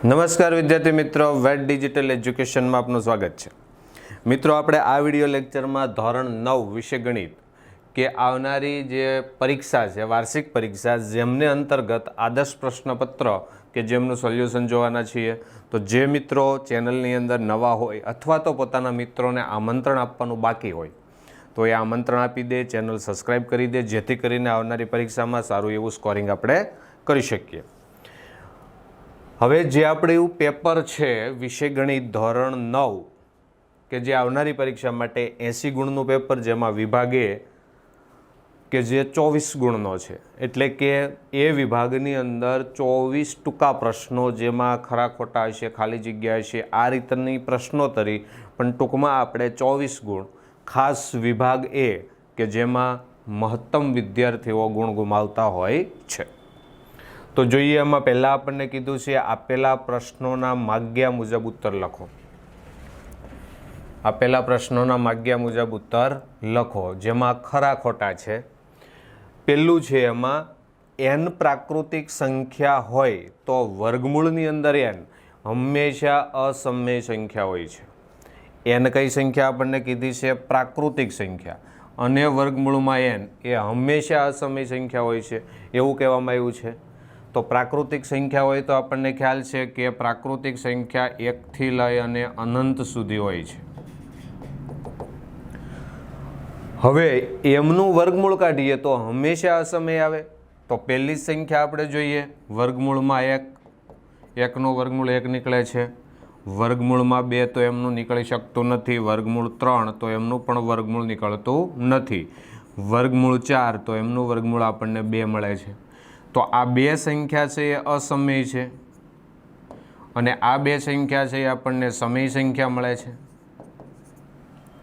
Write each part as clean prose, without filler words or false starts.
નમસ્કાર વિદ્યાર્થી મિત્રો, વેટ ડિજિટલ એજ્યુકેશનમાં આપનું સ્વાગત છે। મિત્રો, આપણે આ વિડિયો લેક્ચરમાં ધોરણ 9 વિષય ગણિત કે આવનારી જે પરીક્ષા છે, વાર્ષિક પરીક્ષા, જેમને અંતર્ગત આદર્શ પ્રશ્નપત્ર કે જેમનું સોલ્યુશન જોવાના છીએ। તો જે મિત્રો ચેનલની અંદર નવા હોય અથવા તો પોતાના મિત્રોને આમંત્રણ આપવાનું બાકી હોય તો એ આમંત્રણ આપી દે, ચેનલ સબસ્ક્રાઈબ કરી દે, જેથી કરીને આવનારી પરીક્ષામાં સારું એવું સ્કોરિંગ આપણે કરી શકીએ। હવે જે આપણું પેપર છે વિષય ગણિત ધોરણ 9 કે જે આવનારી પરીક્ષા માટે 80 ગુણનું પેપર, જેમાં વિભાગ એ કે જે 24 ગુણનો છે, એટલે કે એ વિભાગની અંદર 24 ટૂંકા પ્રશ્નો, જેમાં ખરા ખોટા હશે, ખાલી જગ્યા હશે, આ રીતની પ્રશ્નોત્તરી, પણ ટૂંકમાં આપણે 24 ગુણ, ખાસ વિભાગ એ કે જેમાં મહત્તમ વિદ્યાર્થીઓ ગુણ ગુમાવતા હોય છે। તો જોઈએ, એમાં પહેલાં આપણને કીધું છે આપેલા પ્રશ્નોના માગ્યા મુજબ ઉત્તર લખો। આપેલા પ્રશ્નોના માગ્યા મુજબ ઉત્તર લખો, જેમાં ખરા ખોટા છે। પહેલું છે એમાં n પ્રાકૃતિક સંખ્યા હોય તો વર્ગમૂળની અંદર n હંમેશા અસમય સંખ્યા હોય છે। n કઈ સંખ્યા આપણને કીધી છે? પ્રાકૃતિક સંખ્યા, અને વર્ગમૂળમાં n એ હંમેશા અસમય સંખ્યા હોય છે એવું કહેવામાં આવ્યું છે। તો પ્રાકૃતિક સંખ્યા હોય તો આપણને ખ્યાલ છે કે પ્રાકૃતિક સંખ્યા 1 થી લઈ અને અનંત સુધી હોય છે। હવે એમનું વર્ગમૂળ કાઢીએ તો હંમેશા અસમય આવે। તો પહેલી સંખ્યા આપણે જોઈએ, વર્ગમૂળમાં 1, 1નું વર્ગમૂળ 1 નીકળે છે, વર્ગમૂળમાં 2 તો એમનું નીકળી શકતું નથી, વર્ગમૂળ 3 તો એમનું પણ વર્ગમૂળ નીકળતું નથી, વર્ગમૂળ 4 તો એમનું વર્ગમૂળ આપણને 2 મળે છે। તો આ બે સંખ્યા છે એ અસમય છે, અને આ બે સંખ્યા છે એ આપણને સમય સંખ્યા મળે છે।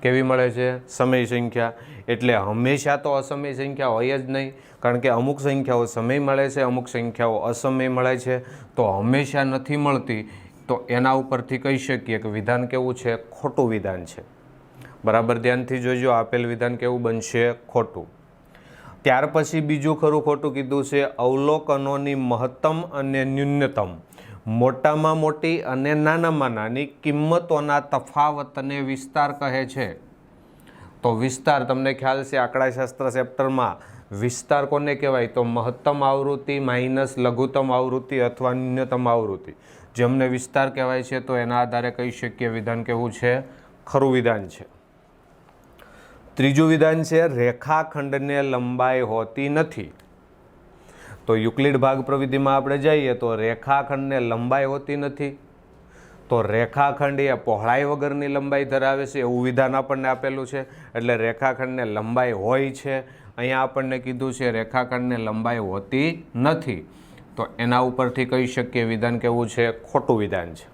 કેવી મળે છે? સમય સંખ્યા। એટલે હંમેશા તો અસમય સંખ્યા હોય જ નહીં, કારણ કે અમુક સંખ્યાઓ સમય મળે છે, અમુક સંખ્યાઓ અસમય મળે છે। તો હંમેશા નથી મળતી, તો એના ઉપરથી કહી શકીએ કે વિધાન કેવું છે? ખોટું વિધાન છે। બરાબર ધ્યાનથી જોજો, આપેલ વિધાન કેવું બનશે? ખોટું। ત્યાર પછી બીજું ખરું ખોટું કીધું છે, અવલોકનોની મહત્તમ અને ન્યૂનતમ, મોટામાં મોટી અને નાનામાં નાની કિંમતોના તફાવતને વિસ્તાર કહે છે। તો વિસ્તાર, તમને ખ્યાલ છે આંકડાશાસ્ત્ર ચેપ્ટરમાં વિસ્તાર કોને કહેવાય? તો મહત્તમ આવૃત્તિ માઇનસ લઘુત્તમ આવૃત્તિ અથવા ન્યૂનતમ આવૃત્તિ, જેમને વિસ્તાર કહેવાય છે। તો એના આધારે કહી શકીએ વિધાન કેવું છે? ખરું વિધાન છે। ત્રીજું વિધાન છે, રેખાખંડને લંબાઈ હોતી નથી। તો યુક્લિડ ભાગ પ્રવિધિમાં આપણે જઈએ તો રેખાખંડને લંબાઈ હોતી નથી, તો રેખાખંડ એ પહોળાઈ વગરની લંબાઈ ધરાવે છે એવું વિધાન આપણને આપેલું છે, એટલે રેખાખંડને લંબાઈ હોય છે। અહીંયા આપણને કીધું છે રેખાખંડને લંબાઈ હોતી નથી, તો એના ઉપરથી કહી શકીએ વિધાન કેવું છે? ખોટું વિધાન છે।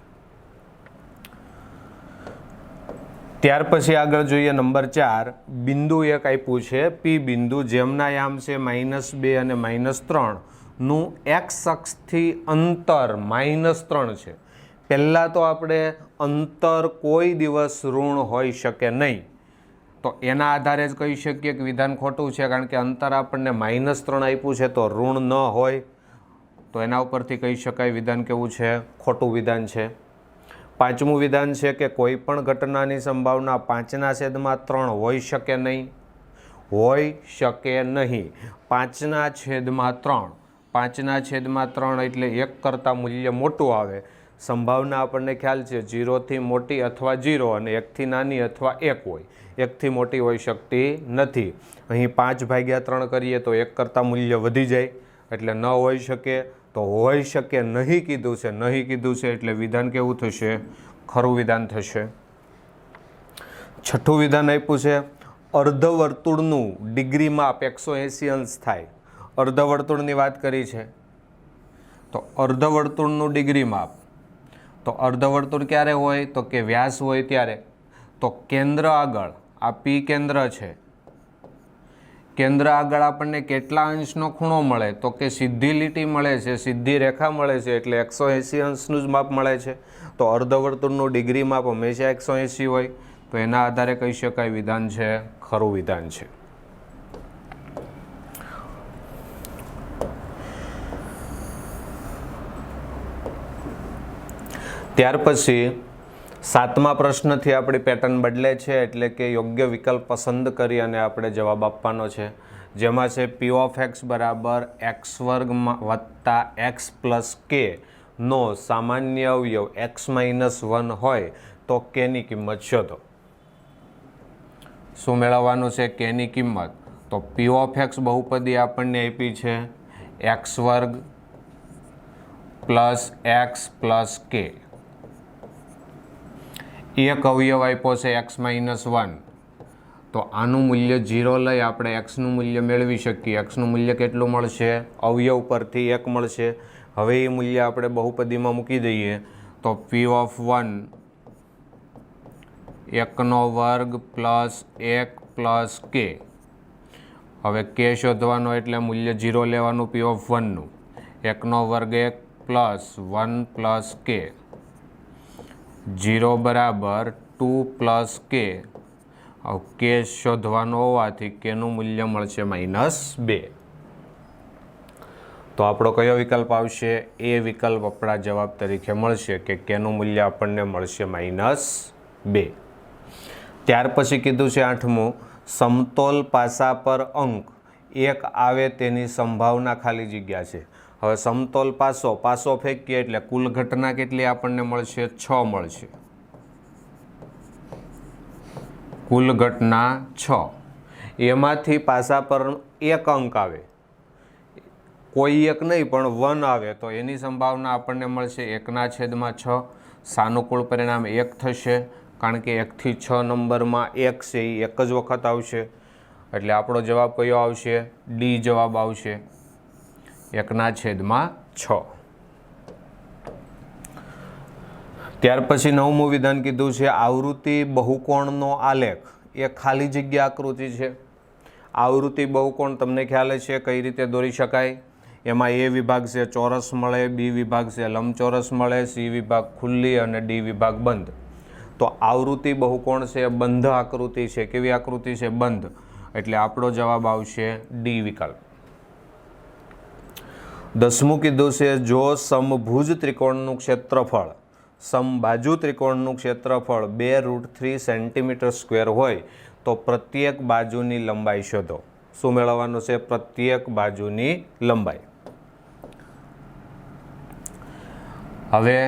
ત્યાર પછી આગળ જોઈએ, નંબર 4, બિંદુ એક આપ્યું છે પી બિંદુ, જેમના યામ છે -2 અને -3 નું એક્સ અક્ષથી અંતર -3 છે। પહેલાં તો આપણે અંતર કોઈ દિવસ ઋણ હોઈ શકે નહીં, તો એના આધારે જ કહી શકીએ કે વિધાન ખોટું છે, કારણ કે અંતર આપણને -3 આપ્યું છે તો ઋણ ન હોય, તો એના ઉપરથી કહી શકાય વિધાન કેવું છે? ખોટું વિધાન છે। પાંચમું વિધાન છે કે કોઈ પણ ઘટનાની સંભાવના 5/3 હોઈ શકે નહીં, હોઈ શકે નહીં। 5/3, 5/3 એટલે 1 કરતાં મૂલ્ય મોટું આવે। સંભાવના આપણને ખ્યાલ છે 0 થી મોટી અથવા 0, અને 1 થી નાની અથવા 1 હોય, 1 થી મોટી હોઈ શકતી નથી। અહીં 5/3 કરીએ તો 1 કરતાં મૂલ્ય વધી જાય, એટલે ન હોઈ શકે। તો હોઈ શકે નહીં કીધું છે, નહીં કીધું છે એટલે વિધાન કેવું થશે? ખરું વિધાન થશે। છઠ્ઠું વિધાન આપ્યું છે, અર્ધવર્તુળનું ડિગ્રી માપ 180 અંશ થાય। અર્ધવર્તુળની વાત કરી છે, તો અર્ધવર્તુળનું ડિગ્રી માપ, તો અર્ધવર્તુળ ક્યારે હોય? તો કે વ્યાસ હોય ત્યારે। તો કેન્દ્ર આગળ, આ પી કેન્દ્ર છે, કેન્દ્ર આગળ આપણને કેટલા અંશનો ખૂણો મળે? તો કે સીધી લીટી મળે છે, સીધી રેખા મળે છે, એટલે 180 અંશનું જ માપ મળે છે। તો અર્ધવર્તુળનું ડિગ્રી માપ હંમેશા 180 હોય, તો એના આધારે કહી શકાય વિધાન છે ખરું વિધાન છે। ત્યાર પછી 7મા પ્રશ્નથી આપણી પેટર્ન બદલે છે, એટલે કે યોગ્ય વિકલ્પ પસંદ કરી અને આપણે જવાબ આપવાનો છે, જેમાં છે પી ઓફ એક્સ બરાબર એક્સ વર્ગ વત્તા એક્સ પ્લસ કે નો સામાન્ય અવયવ x-1 હોય તો કેની કિંમત શોધો. શું મેળવવાનું છે? કેની કિંમત. તો પી ઓફ એક્સ બહુપદી આપણને આપી છે એક્સ વર્ગ પ્લસ એક્સ પ્લસ કે. એક અવયવ આપ્યો છે x-1, તો આનું મૂલ્ય 0 લઈ આપણે એક્સનું મૂલ્ય મેળવી શકીએ. એક્સનું મૂલ્ય કેટલું મળશે? અવયવ પરથી 1 મળશે. હવે એ મૂલ્ય આપણે બહુપદીમાં મૂકી દઈએ તો પી ઓફ 1 1નો વર્ગ પ્લસ 1 પ્લસ કે. હવે કે શોધવાનો એટલે મૂલ્ય 0 લેવાનું પી ઓફ 1નું. 1નો વર્ગ 1 પ્લસ 1 પ્લસ કે. 0 બરાબર 2 પ્લસ કે. હવે કે શોધવાનો હોવાથી કેનું મૂલ્ય મળશે -2. તો આપણો કયો વિકલ્પ આવશે? એ વિકલ્પ આપણા જવાબ તરીકે મળશે કે કેનું મૂલ્ય આપણને મળશે -2. ત્યાર પછી કીધું છે 8મું, સમતોલ પાસા પર અંક 1 આવે તેની સંભાવના ખાલી જગ્યા છે. હવે સમતોલ પાસો ફેંકીએ એટલે કુલ ઘટના કેટલી આપણને મળશે? 6 મળશે. કુલ ઘટના 6. એમાંથી પાસા પર 1 અંક આવે, કોઈ એક નહીં પણ 1 આવે, તો એની સંભાવના આપણને મળશે 1/6. સાનુકૂળ પરિણામ 1 થશે, કારણ કે 1 થી 6 નંબરમાં 1 છે એ એક જ વખત આવશે. એટલે આપણો જવાબ કયો આવશે? ડી જવાબ આવશે, 1/6. ત્યાર પછી 9મું વિધાન કીધું છે આવૃત્તિ બહુકોણનો આલેખ એ ખાલી જગ્યા આકૃતિ છે. આવૃત્તિ બહુકોણ તમને ખ્યાલ છે કઈ રીતે દોરી શકાય? એમાં એ વિભાગ છે ચોરસ મળે, બી વિભાગ છે લંબચોરસ મળે, સી વિભાગ ખુલ્લી અને ડી વિભાગ બંધ. તો આવૃત્તિ બહુકોણ છે બંધ આકૃતિ છે. કેવી આકૃતિ છે? બંધ. એટલે આપણો જવાબ આવશે ડી વિકલ્પ. 10મું કીધું છે જો સમભુજ ત્રિકોણનું ક્ષેત્રફળ સમબાજુ ત્રિકોણનું ક્ષેત્રફળ 2√3 સેન્ટીમીટર² હોય તો પ્રત્યેક બાજુની લંબાઈ શોધો. શું મેળવવાનું છે? પ્રત્યેક બાજુની લંબાઈ. હવે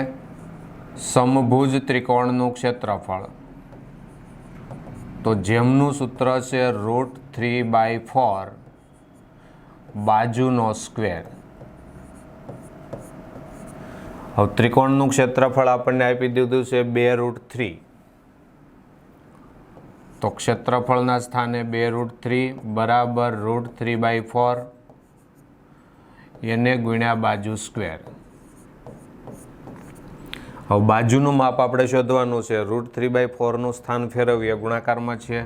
સમભુજ ત્રિકોણનું ક્ષેત્રફળ, તો જેમનું સૂત્ર છે √3/4 બાજુનો સ્ક્વેર. હવે ત્રિકોણનું ક્ષેત્રફળ આપણને આપી દીધું છે 2√3, તો ક્ષેત્રફળના સ્થાને 2√3 બરાબર √3/4 એને ગુણ્યા બાજુ સ્ક્વેર. હવે બાજુનું માપ આપણે શોધવાનું છે. √3/4નું સ્થાન ફેરવીએ, ગુણાકારમાં છે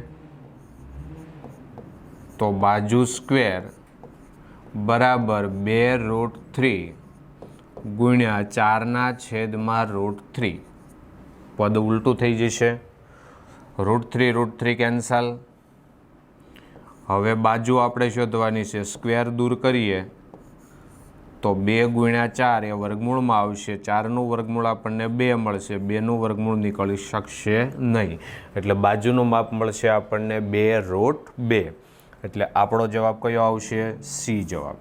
તો બાજુ સ્ક્વેર બરાબર 2√3 ગુણ્યા 4/√3. પદ ઉલટું થઈ જશે. √3 કેન્સલ. હવે બાજુ આપણે શોધવાની છે. સ્ક્વેર દૂર કરીએ તો 2 ગુણ્યા 4 એ વર્ગમૂળમાં આવશે. 4નું વર્ગમૂળ આપણને 2 મળશે. 2નું વર્ગમૂળ નીકળી શકશે નહીં. એટલે બાજુનું માપ મળશે આપણને 2√2. એટલે આપણો જવાબ કયો આવશે? સી જવાબ.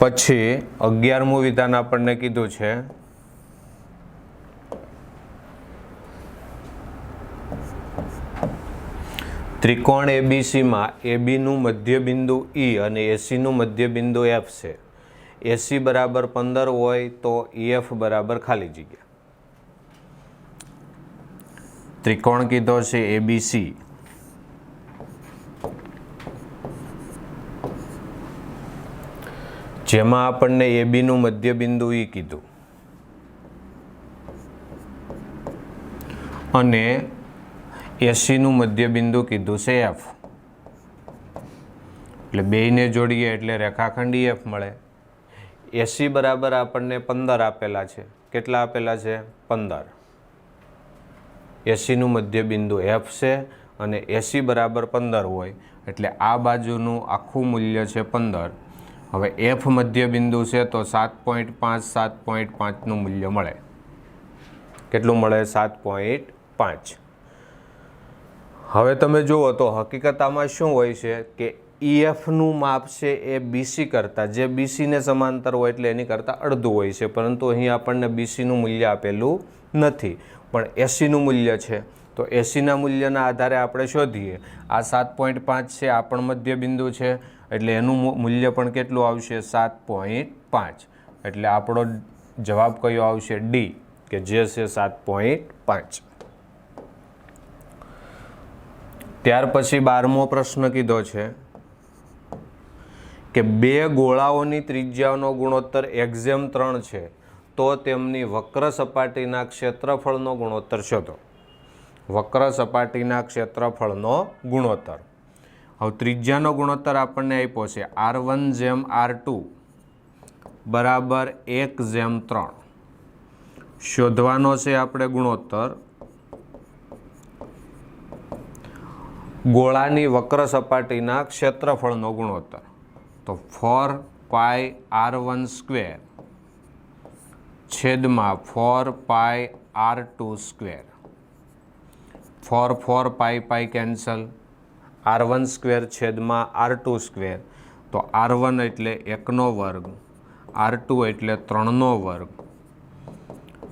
પછી 11મું વિધાન આપણને કીધું છે ત્રિકોણ એબીસીમાં એબીનું મધ્યબિંદુ ઈ અને એસીનું મધ્યબિંદુ એફ છે. એસી બરાબર 15 હોય તો ઈએફ બરાબર ખાલી જગ્યા. ત્રિકોણ કીધો છે એબીસી, જેમાં આપણને એબીનું મધ્યબિંદુ ઈ કીધું અને એસીનું મધ્યબિંદુ કીધું છે એફ. એટલે બેયને જોડીએ એટલે રેખાખંડ એફ મળે. એસી બરાબર આપણને 15 આપેલા છે. કેટલા આપેલા છે? 15. એસીનું મધ્યબિંદુ એફ છે અને એસી બરાબર 15 હોય એટલે આ બાજુનું આખું મૂલ્ય છે 15. હવે એફ મધ્ય બિંદુ છે તો 7.5 7.5નું મૂલ્ય મળે. કેટલું મળે? 7.5. હવે તમે જુઓ તો હકીકત આમાં શું હોય છે કે EFનું માપ છે એ BC કરતાં, જે BCને સમાંતર હોય એટલે એની કરતાં અડધું હોય છે, પરંતુ અહીં આપણને BCનું મૂલ્ય આપેલું નથી પણ ACનું મૂલ્ય છે. તો ACના મૂલ્યના આધારે આપણે શોધીએ. આ 7.5 છે, આ પણ મધ્ય બિંદુ છે એટલે એનું મૂલ્ય પણ કેટલું આવશે? 7.5. એટલે આપણો જવાબ કયો આવશે? D, કે જે છે 7.5. ત્યાર પછી 12મો પ્રશ્ન કીધો છે કે બે ગોળાઓની ત્રિજ્યાનો ગુણોત્તર એક્ઝેમ 3 છે તો તેમની વક્ર સપાટીના ક્ષેત્રફળનો ગુણોત્તર શોધો. વક્ર સપાટીના ક્ષેત્રફળનો ગુણોત્તર. હવે ત્રિજ્યાનો ગુણોત્તર આપણને આપ્યો છે R1/R2 બરાબર 1/3. શોધવાનો છે આપણે ગુણોત્તર ગોળાની વક્ર સપાટીના ક્ષેત્રફળનો ગુણોત્તર. તો 4πr1² છેદમાં 4πr2². 4 4 પાઈ કેન્સલ. r1² છેદમાં r2². તો r1 એટલે 1નો વર્ગ, r2 એટલે 3નો વર્ગ,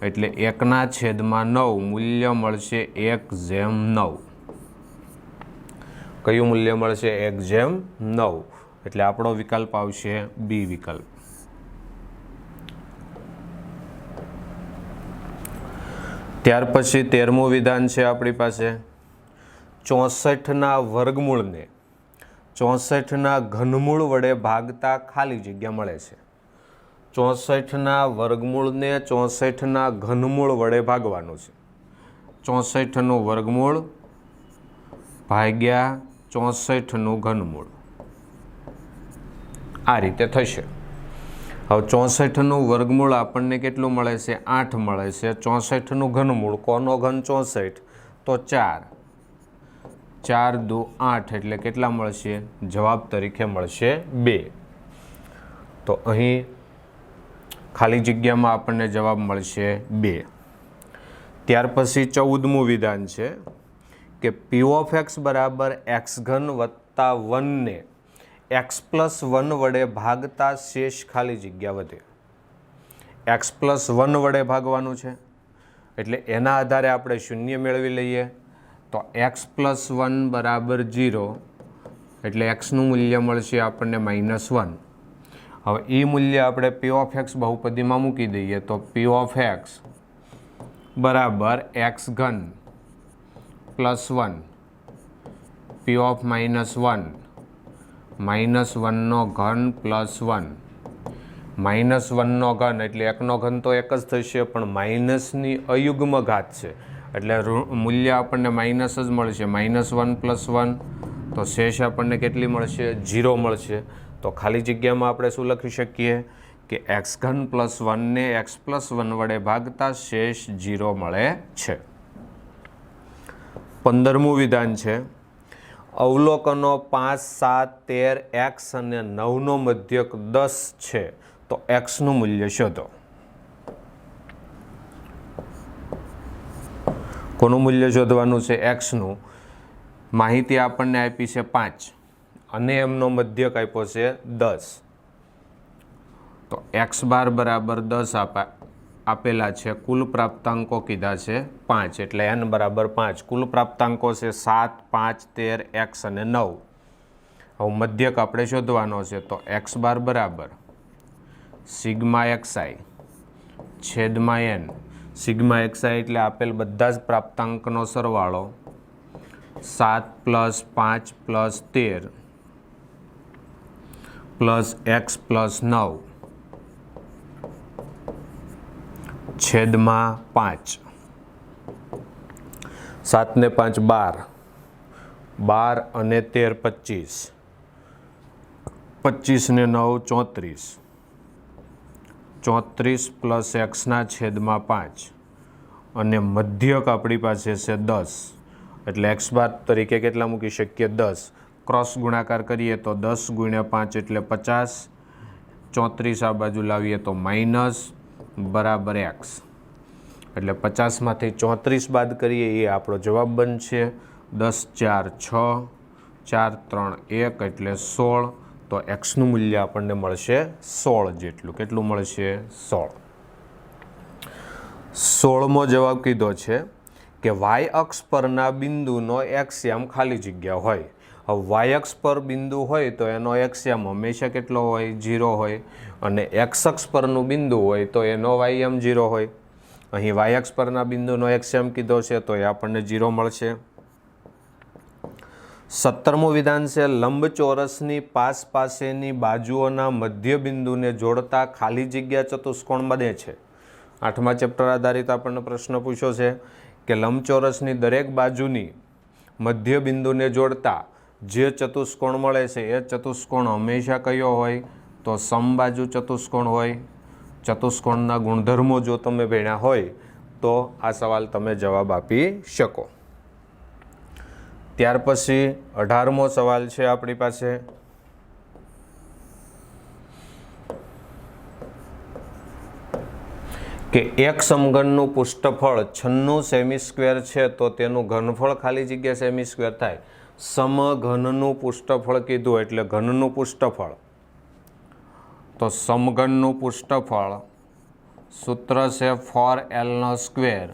એટલે 1/9. મૂલ્ય મળશે 1/9. કયું મૂલ્ય મળશે? 1/9. એટલે આપણો વિકલ્પ આવશે બી વિકલ્પ. ત્યાર પછી 13મું વિધાન છે આપણી પાસે 64ના વર્ગમૂળને 64ના ઘનમૂળ વડે ભાગતા ખાલી જગ્યા મળે છે. 64ના વર્ગમૂળને 64ના ઘનમૂળ વડે ભાગવાનું છે. 64નું વર્ગમૂળ ભાગ્યા 64નું ઘનમૂળ. આ રીતે થશે. હવે 64નું વર્ગમૂળ આપણને કેટલું મળે છે? 8 મળે છે. 64નું ઘનમૂળ, કોનો ઘન 64? તો 4. 4 દુ 8 એટલે કેટલા મળશે? જવાબ તરીકે મળશે 2. તો અહીં ખાલી જગ્યામાં આપણને જવાબ મળશે 2. ત્યાર પછી 14મું વિધાન છે કે P of x બરાબર x³ વત્તા 1ને x+1 વડે ભાગતા શેષ ખાલી જગ્યા વધે. x+1 વડે ભાગવાનું છે એટલે એના આધારે આપણે શૂન્ય મેળવી લઈએ. તો x+1 બરાબર 0 એટલે xનું મૂલ્ય મળશે આપણને -1. હવે એ મૂલ્ય આપણે P of x બહુપદીમાં મૂકી દઈએ તો P of x બરાબર x³ +1 P of -1 -1નો ઘન +1 -1નો ઘન એટલે 1નો ઘન તો 1 જ થશે પણ માઇનસની અયુગ્મ ઘાત છે એટલે મૂલ્ય આપણને માઇનસ જ મળશે. -1 + 1 તો શેષ આપણને કેટલી મળશે? 0 મળશે. તો ખાલી જગ્યામાં આપણે શું લખી શકીએ કે x³ +1 ને x+1 વડે ભાગતા શેષ 0 મળે છે. 15મું વિધાન છે અવલોકનો 5 7 13 x અને 9નો મધ્યક 10 છે તો xનું મૂલ્ય શોધો. કોનું મૂલ્ય શોધવાનું છે? xનું. માહિતી આપણને આપી છે 5 અને એમનો મધ્યક આપ્યો છે 10. તો x બાર બરાબર 10 આપેલા છે. કુલ પ્રાપ્તાંકો કીધા છે 5 એટલે n બરાબર 5. કુલ પ્રાપ્તાંકો છે 7 5 13 x અને 9. હવે મધ્યક આપણે શોધવાનો છે તો x બાર બરાબર σxi છેદમાં n. σxi એટલે આપેલ બધા જ પ્રાપ્તાંકનો સરવાળો 7 + 5 + 13 + x + 9 છેદમાં 5. 7 ને 5 12, 12 અને 13 25, 25 ને 9 34, 34 પ્લસ એક્સના છેદમાં 5 અને મધ્યક આપણી પાસે છે 10 એટલે એક્સ બાર તરીકે કેટલા મૂકી શકીએ? 10. ક્રોસ ગુણાકાર કરીએ તો 10 × 5 એટલે 50, 34 આ બાજુ લાવીએ તો માઇનસ બરાબર એક્સ, એટલે 50માંથી 34 બાદ કરીએ એ આપણો જવાબ બનશે 10 4 6 4 3 1 એટલે 16, તો એક્સનું મૂલ્ય આપણને મળશે 16 જેટલું. કેટલું મળશે? 16. 16મો જવાબ કીધો છે કે વાય અક્ષ પરના બિંદુનો એક્સયામ ખાલી જગ્યા હોય. હવે વાય અક્ષ પર બિંદુ હોય તો એનો એક્સયામ હંમેશા કેટલો હોય? 0 હોય, અને એક્સ અક્ષ પરનું બિંદુ હોય તો એનો વાયયામ 0 હોય. અહીં વાય અક્ષ પરના બિંદુનો એક્સયામ કીધો છે તો એ આપણને 0 મળશે. 17મું વિધાન છે લંબચોરસની પાસેની બાજુઓના મધ્ય બિંદુને જોડતા ખાલી જગ્યા ચતુષ્કોણ બને છે. 8મા ચેપ્ટર આધારિત આપણને પ્રશ્ન પૂછ્યો છે કે લંબચોરસની દરેક બાજુની મધ્ય બિંદુને જોડતા જે ચતુષ્કોણ મળે છે એ ચતુષ્કોણ હંમેશા કયો હોય? તો સમબાજુ ચતુષ્કોણ હોય. ચતુષ્કોણના ગુણધર્મો જો તમે ભણ્યા હોય તો આ સવાલ તમે જવાબ આપી શકો. ત્યાર પછી 18મો સવાલ છે આપણી પાસે. કે એક સમઘનનું પૃષ્ઠફળ 96 સેમી સ્ક્વેર છે તો તેનું ઘનફળ ખાલી જગ્યા સેમી સ્ક્વેર થાય. સમઘનનું પૃષ્ઠફળ કીધું એટલે ઘનનું પૃષ્ઠફળ, તો સમઘનનું પૃષ્ઠફળ સૂત્ર છે 4l².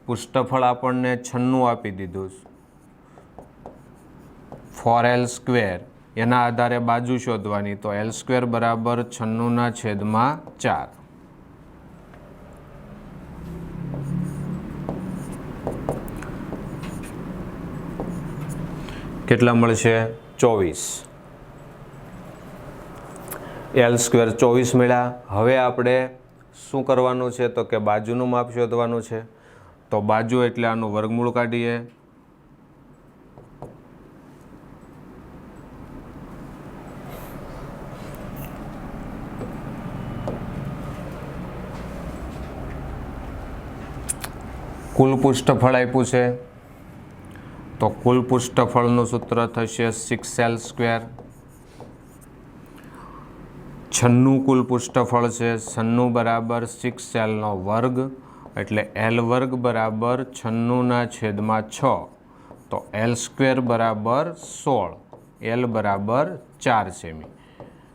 પૃષ્ઠફળ આપણને 96 આપી દીધું, 4l². એના આધારે બાજુ શોધવાની, તો l² બરાબર 96/4. કેટલા મળશે? 24. l² 24 મળ્યા. હવે આપણે શું કરવાનું છે? તો કે બાજુનું માપ શોધવાનું છે. તો બાજુ એટલે આનું વર્ગમૂળ કાઢીએ. કુલ પૃષ્ઠફળ આપ્યું છે તો કુલ પૃષ્ઠફળનું સૂત્ર થશે 6l². 96 કુલ પૃષ્ઠફળ છે, 96 બરાબર 6l² એટલે l² બરાબર 96/6, તો l² બરાબર 16, l બરાબર 4 સેમી.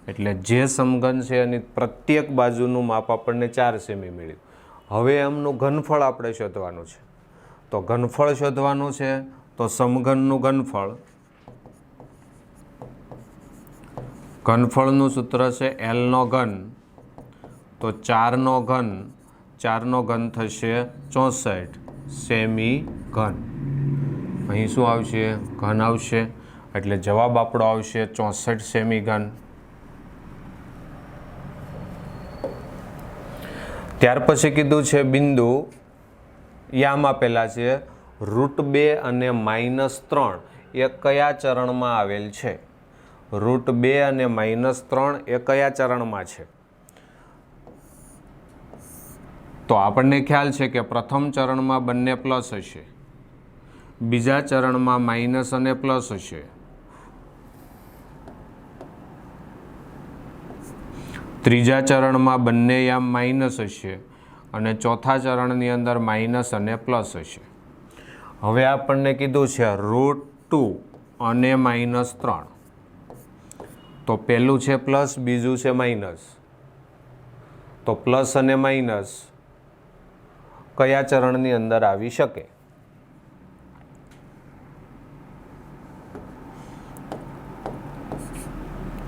એટલે જે સમઘન છે એની પ્રત્યેક બાજુનું માપ આપણને 4 સેમી મળ્યું. હવે એમનું ઘનફળ આપણે શોધવાનું છે. તો ઘનફળ શોધવાનું છે તો સમઘનનું ઘનફળ, ઘનફળનું સૂત્ર છે l/3, તો 4/3, 4/3 થશે 64 સેમી ઘન. અહીં શું આવશે? ઘન આવશે, એટલે જવાબ આપણો આવશે 64 સેમી ઘન. ત્યાર પછી કીધું છે બિંદુ યામ આપેલા છે √2 અને -3 એ કયા ચરણમાં આવેલ છે? √2 અને -3 એ કયા ચરણમાં છે? તો આપણને ખ્યાલ છે કે પ્રથમ ચરણમાં બંને પ્લસ હશે, બીજા ચરણમાં માઇનસ અને પ્લસ હશે, ત્રીજા ચરણમાં બંને યામ માઇનસ હશે, અને ચોથા ચરણની અંદર માઇનસ અને પ્લસ હશે. હવે આપણને કીધું છે √2 અને -3, તો પહેલું છે પ્લસ, બીજું છે માઇનસ. તો પ્લસ અને માઇનસ કયા ચરણની અંદર આવી શકે?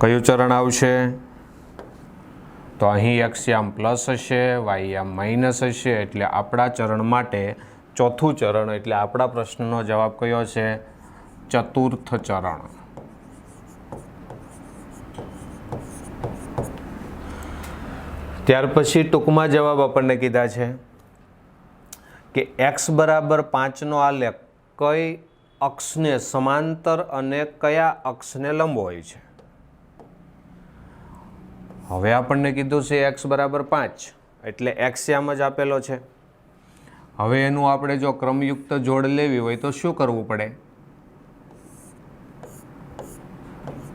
કયું ચરણ આવશે? તો અહીં એક્સયામ પ્લસ હશે, વાયયામ માઇનસ હશે, એટલે આપણા ચરણ માટે ચોથું ચરણ, એટલે આપણા પ્રશ્નનો જવાબ કયો છે? ચતુર્થ ચરણ. ત્યાર પછી ટૂંકમાં જવાબ આપણને કીધા છે કે x બરાબર 5નો આલેખ કઈ અક્ષને સમાંતર અને કયા અક્ષને લંબ હોય છે? હવે આપણને કીધું છે x બરાબર 5, એટલે એક્સયામ જ આપેલો છે. હવે એનું આપણે જો ક્રમયુક્ત જોડ લેવી હોય તો શું કરવું પડે?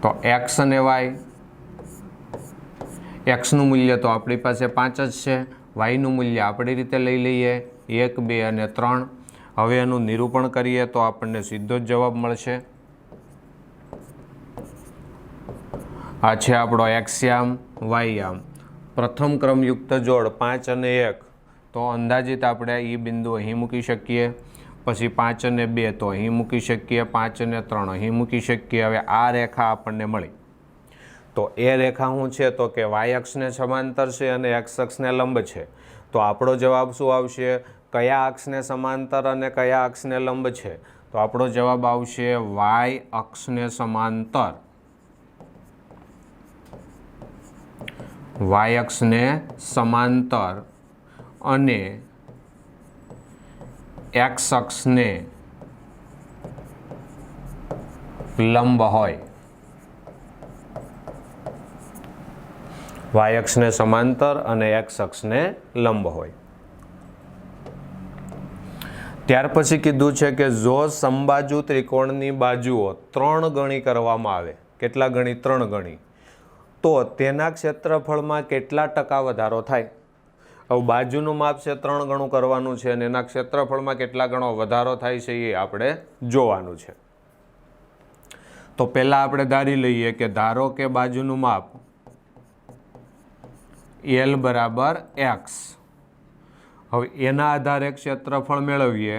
તો x અને y, એક્સનું મૂલ્ય તો આપણી પાસે 5 જ છે, વાયનું મૂલ્ય આપણી રીતે લઈ લઈએ 1, 2 અને 3. હવે એનું નિરૂપણ કરીએ તો આપણને સીધો જ જવાબ મળશે. આ છે આપણો એક્સયામ વાયયામ. પ્રથમ ક્રમયુક્ત જોડ 5 અને 1 તો અંદાજિત આપણે એ બિંદુ અહીં મૂકી શકીએ. પછી 5 અને 2 તો અહીં મૂકી શકીએ, 5 અને 3 અહીં મૂકી શકીએ. હવે આ રેખા આપણને મળી. તો એ રેખા શું છે તો કે વાય અક્ષને સમાંતર છે અને એક્સ અક્ષને લંબ છે. તો આપણો જવાબ શું આવશે? કયા અક્ષને સમાંતર અને કયા અક્ષને લંબ છે? તો આપણો જવાબ આવશે વાય અક્ષને સમાંતર, વાય અક્ષને સમાંતર અને એક્સ અક્ષને લંબ હોય. વાય અક્ષને સમાંતર અને એક્સ અક્ષને લંબ હોય. ત્યાર પછી કીધું છે કે જો સમબાજુ ત્રિકોણની બાજુઓ 3 ગણી કરવામાં આવે. કેટલા ગણી? 3 ગણી. તો તેના ક્ષેત્રફળમાં કેટલા ટકા વધારો થાય? હવે બાજુનું માપ છે 3 ગણું કરવાનું છે અને એના ક્ષેત્રફળમાં કેટલા ગણો વધારો થાય છે એ આપણે જોવાનું છે. તો પહેલાં આપણે ધારી લઈએ કે ધારો કે બાજુનું માપ L બરાબર X. હવે એના આધારે ક્ષેત્રફળ મેળવીએ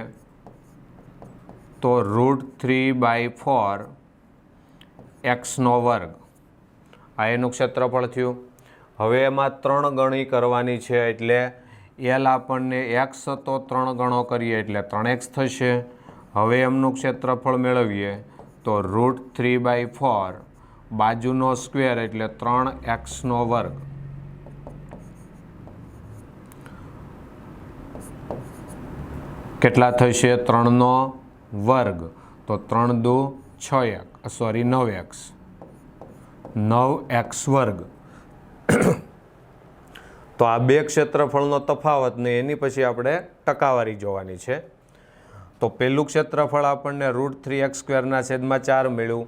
તો √3/4 x² આ એનું ક્ષેત્રફળ થયું. હવે એમાં 3 ગણી કરવાની છે એટલે L આપણને x હતો 3 ગણો કરીએ એટલે 3x થશે. હવે એમનું ક્ષેત્રફળ મેળવીએ તો √3/4 બાજુનો સ્ક્વેર એટલે 3x². કેટલા થશે? 3² તો 3 દુ 9x, 9x². તો આ બે ક્ષેત્રફળનો તફાવત ને એની પછી આપણે ટકાવારી જોવાની છે. તો પહેલું ક્ષેત્રફળ આપણને √3x²/4 મળ્યું.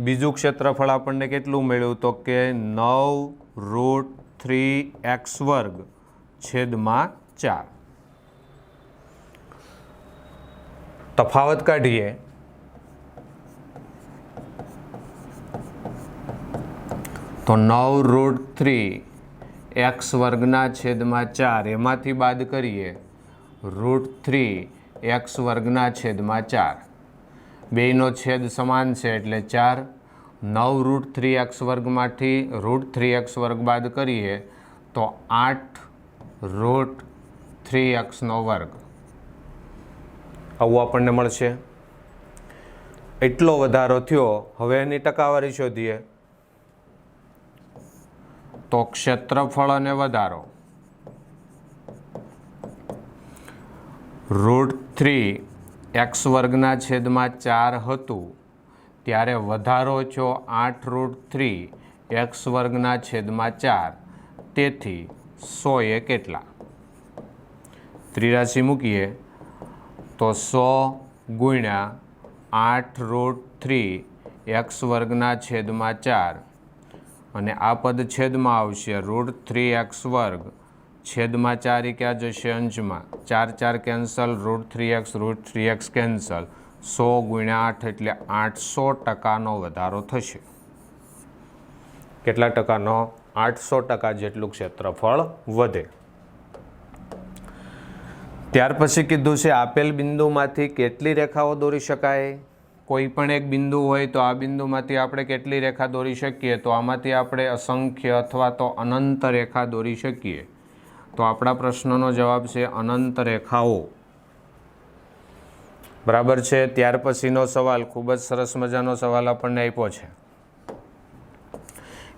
બીજું ક્ષેત્રફળ આપણને કેટલું મળ્યું તો કે 9√3x²/4. તફાવત કાઢીએ તો 9√3x²/4 એમાંથી બાદ કરીએ √3x²/4. બેયનો છેદ સમાન છે એટલે 4. 9√3x² √3x² બાદ કરીએ તો 8√3x². આવું આપણને મળશે. એટલો વધારો થયો. હવે એની ટકાવારી શોધીએ તો ક્ષેત્રફળ અને વધારો √3x²/4 હતું ત્યારે વધારો થયો 8√3x²/4. તેથી 100 એ કેટલા? ત્રિરાશી મૂકીએ તો 100 ગુણ્યા 8√3x²/4 અને આ પદ છેદમાં આવશે. √3x²/4 ક્યાં જશે? અંશમાં. 4 4 કેન્સલ, √3x કેન્સલ. 100 ગુણ્યા 8 એટલે 800% વધારો થશે. કેટલા ટકાનો? 800% જેટલું ક્ષેત્રફળ વધે. ત્યાર પછી કીધું છે આપેલ બિંદુમાંથી કેટલી રેખાઓ દોરી શકાય? કોઈ પણ એક બિંદુ હોય તો આ બિંદુમાંથી આપણે કેટલી રેખા દોરી શકીએ? તો આમાંથી આપણે અસંખ્ય અથવા તો અનંત રેખા દોરી શકીએ. તો આપણા પ્રશ્નનો જવાબ છે અનંત રેખાઓ. બરાબર છે. ત્યાર પછીનો સવાલ ખૂબ જ સરસ મજાનો સવાલ આપણને આપ્યો છે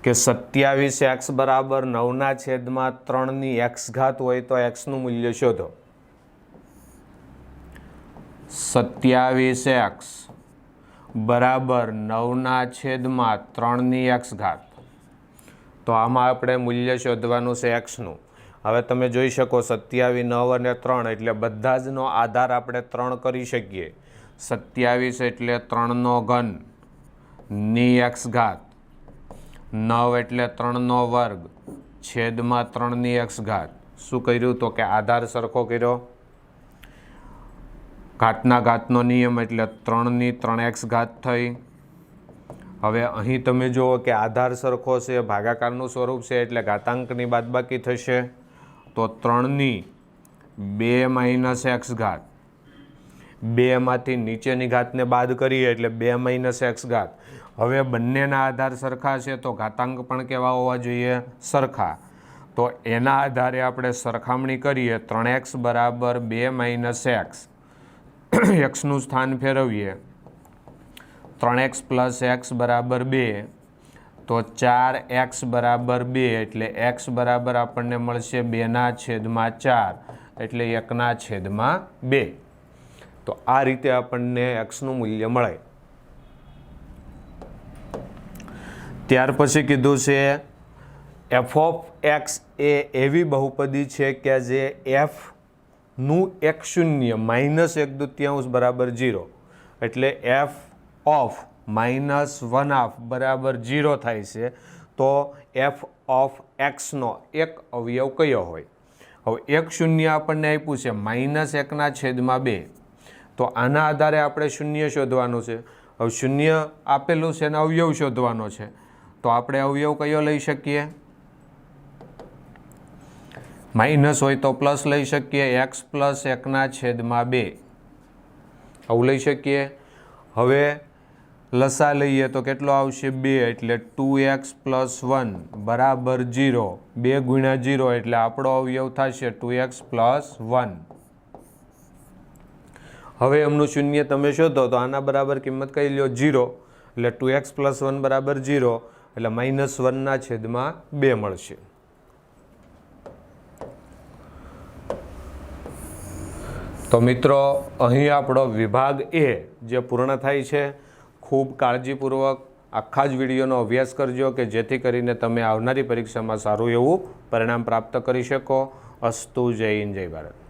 કે 27x બરાબર 9/3 હોય તો એક્સનું મૂલ્ય શોધો. 27x બરાબર 9/3 તો આમાં આપણે મૂલ્ય શોધવાનું છે એક્સનું. હવે તમે જોઈ શકો 27, 9 અને 3 એટલે બધા જનો આધાર આપણે 3 કરી શકીએ. 27 એટલે 3/3 ની x ઘાત, 9 એટલે 3/2 છેદમાં 3x શું કર્યું તો કે આધાર સરખો કર્યો, ઘાતના ઘાતનો નિયમ એટલે 3x થઈ. હવે અહીં તમે જુઓ કે આધાર સરખો છે, ભાગાકારનું સ્વરૂપ છે એટલે ઘાતાંકની બાદબાકી થશે, તો 3 - x, 2 માંથી નીચેની ઘાતને બાદ કરીએ એટલે 2 - x. હવે બંનેના આધાર સરખા છે તો ઘાતાંક પણ કેવા હોવા જોઈએ? સરખા. તો એના આધારે આપણે સરખામણી કરીએ. 3x બરાબર 2 - x, xનું સ્થાન ફેરવીએ, 3x + x બરાબર 2, તો 4x બરાબર 2 એટલે x બરાબર આપણને મળશે 2/4 એટલે 1/2. તો આ રીતે આપણને xનું મૂલ્ય મળે. ત્યાર પછી કીધું છે f(x) એ એવી બહુપદી છે કે જે fનું x0 -1/2 બરાબર 0 એટલે f of -1/2 બરાબર 0 થાય છે. તો f of x નો એક અવયવ કયો હોય? હવે x0 આપણને આપ્યું છે -1/2, તો આના આધારે આપણે શૂન્ય શોધવાનું છે. હવે શૂન્ય આપેલું છે અને અવયવ શોધવાનો છે, તો આપણે અવયવ કયો લઈ શકીએ? માઇનસ હોય તો પ્લસ લઈ શકીએ, x + 1/2 આવું લઈ શકીએ. હવે લસા લઈએ તો કેટલો આવશે? 2 એટલે 2x + 1 બરાબર 0. 2 × 0 એટલે આપણો અવયવ થશે 2x + 1. હવે એમનું શૂન્ય તમે શોધો તો આના બરાબર કિંમત કઈ લ્યો? 0. એટલે 2x + 1 બરાબર 0 એટલે -1/2 મળશે. તો મિત્રો અહીં આપણો વિભાગ એ જે પૂર્ણ થાય છે. ખૂબ કાળજીપૂર્વક આખા જ વિડીયોનો અભ્યાસ કરજો કે જેથી કરીને તમે આવનારી પરીક્ષામાં સારું એવું પરિણામ પ્રાપ્ત કરી શકો. અસ્તુ. જય હિન્દ, જય ભારત.